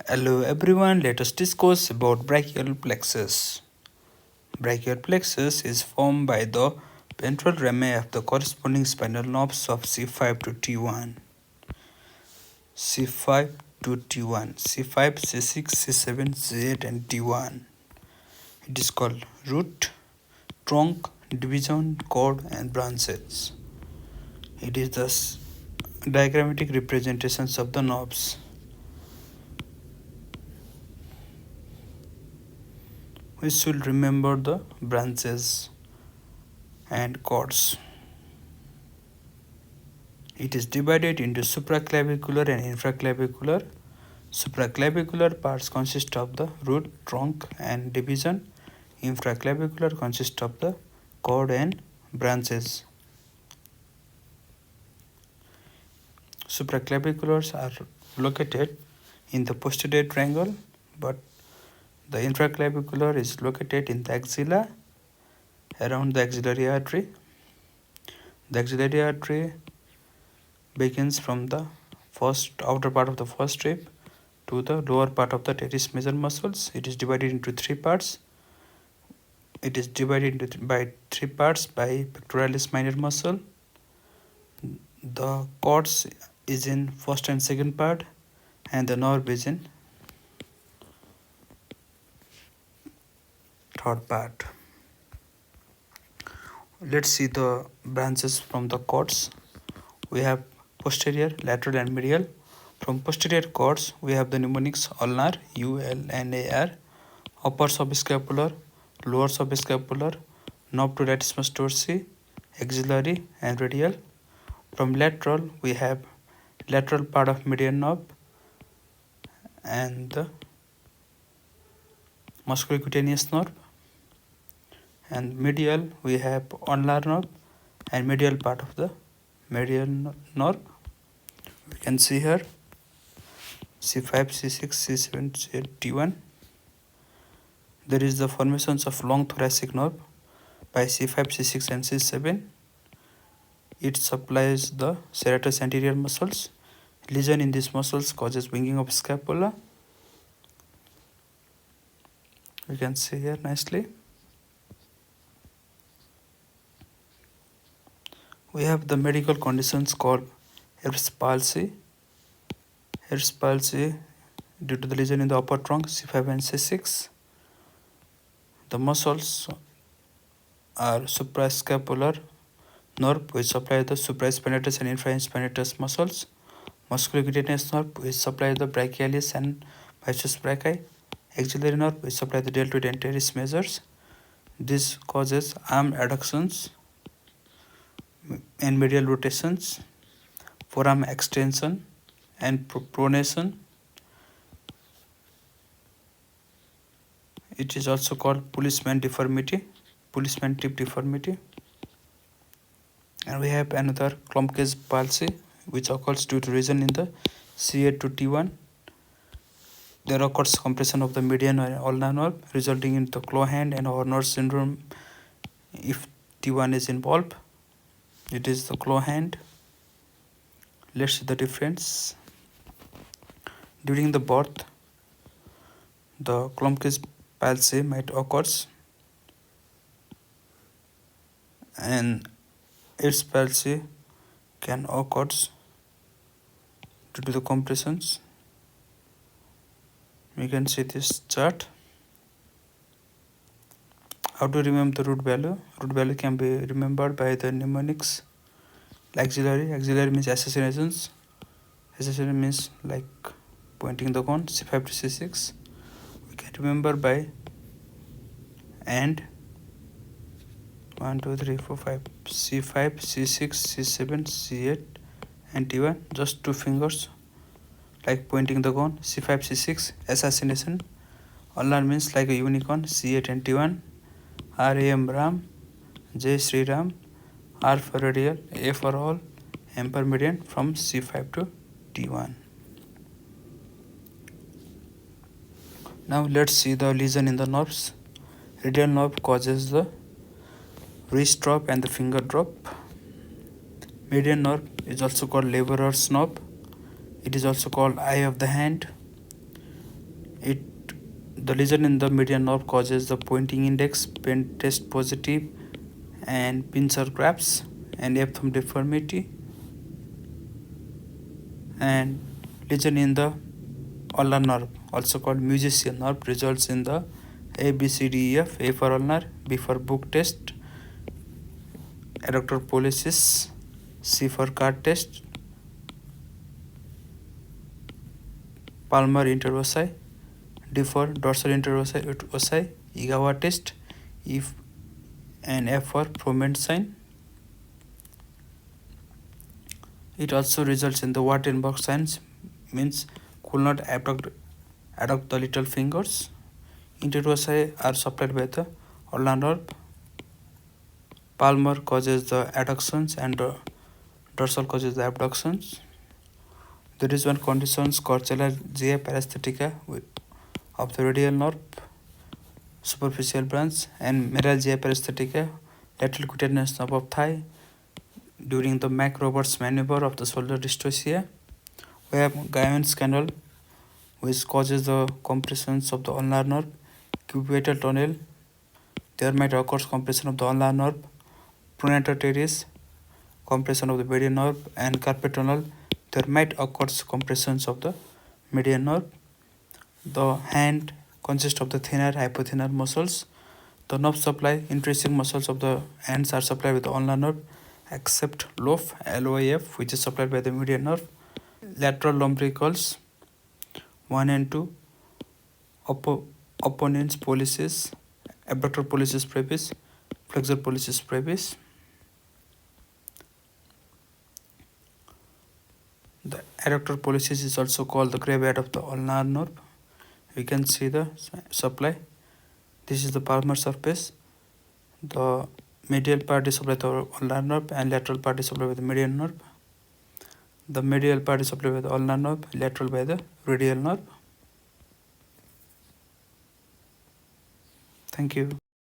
Hello everyone, let us discuss about brachial plexus. Brachial plexus is formed by the ventral rami of the corresponding spinal nerves of C5 to T1. C5 to T1, C5, C6, C7, C8 and T1. It is called root, trunk, division, cord and branches. It is the diagrammatic representations of the nerves. We should remember the branches and cords. It is divided into supraclavicular and infraclavicular. Supraclavicular parts consist of the root, trunk and division. Infraclavicular consist of the cord and branches. Supraclaviculars are located in the posterior triangle, but the infraclavicular is located in the axilla around the axillary artery. The axillary artery begins from the first outer part of the first rib to the lower part of the teres major muscles. It is divided into three parts. It is divided by three parts by pectoralis minor muscle. The cords is in first and second part, and the nerve is in third part. Let's see the branches from the cords. We have posterior, lateral and medial. From posterior cords, we have the mnemonics ulnar, U-L-N-A-R, upper subscapular, lower subscapular, nerve to latissimus dorsi, axillary and radial. From lateral, we have lateral part of median nerve and the musculocutaneous nerve. And medial, we have ulnar nerve and medial part of the medial nerve. We can see here C5, C6, C7, C8, T1. There is the formations of long thoracic nerve by C5, C6 and C7. It supplies the serratus anterior muscles. Lesion in these muscles causes winging of scapula. We can see here nicely. We have the medical conditions called Erb's palsy. Erb's palsy due to the lesion in the upper trunk C5 and C6. The muscles are suprascapular nerve which supply the supraspinatus and infraspinatus muscles. Musculocutaneous nerve which supply the brachialis and byssus brachii. Axillary nerve which supply the deltoid and teres majors. This causes arm adductions and medial rotations, forearm extension and pronation. It is also called policeman deformity, policeman tip deformity. And we have another Klumpke's palsy which occurs due to lesion in the C8 to T1. There occurs compression of the median or ulnar nerve resulting in the claw hand and Horner syndrome if T1 is involved. It is the claw hand. Let's see the difference. During the birth, the Klumpke's palsy might occur, and its palsy can occur due to the compressions. We can see this chart. How to remember the root value? Root value can be remembered by the mnemonics. Axillary. Axillary means assassinations. Assassination means like pointing the gun. C5 to C6. We can remember by and 1, 2, 3, 4, 5. C5, C6, C7, C8 and T1. Just two fingers like pointing the gun. C5, C6. Assassination. Ulnar means like a unicorn. C8 and T1. R.A.M. Ram, J. Sri Ram, R for radial, A for all, M for median from C5 to T1. Now let's see the lesion in the nerves. Radial nerve causes the wrist drop and the finger drop. Median nerve is also called laborer's nerve. It is also called eye of the hand. It the lesion in the median nerve causes the pointing index, pen test positive, and pincer grabs and thumb deformity. And lesion in the ulnar nerve, also called musician nerve, results in the A B C D E F: A for ulnar, B for book test, adductor pollicis, C for card test, palmar interossi, D for dorsal interossi, Igawa test, and F for Froment sign. It also results in the Wartenberg signs, means could not adduct the little fingers. Interossi are supplied by the ulnar nerve. Palmar causes the adductions and dorsal causes the abductions. There is one condition, scorcellar GI paresthetica of the radial nerve, superficial branch, and medial GI paresthetica, lateral cutaneous nerve of thigh. During the Mac-Roberts maneuver of the shoulder dystocia, we have Guyon's canal, which causes the compressions of the ulnar nerve, cubital tunnel. There might occur compression of the ulnar nerve, pronator teres, compression of the median nerve, and carpal tunnel. There might occur compressions of the median nerve. The hand consists of the thenar, hypothenar muscles. The nerve supply, intrinsic muscles of the hands are supplied with the ulnar nerve, except LOF, LOAF, which is supplied by the median nerve. Lateral lumbricals 1 and 2, opponents pollicis, abductor pollicis brevis, flexor pollicis brevis. The adductor pollicis is also called the graveyard of the ulnar nerve. We can see the supply. This is the palmar surface. The medial part is supplied by the ulnar nerve and lateral part is supplied by the median nerve. The medial part is supplied by the ulnar nerve, lateral by the radial nerve. Thank you.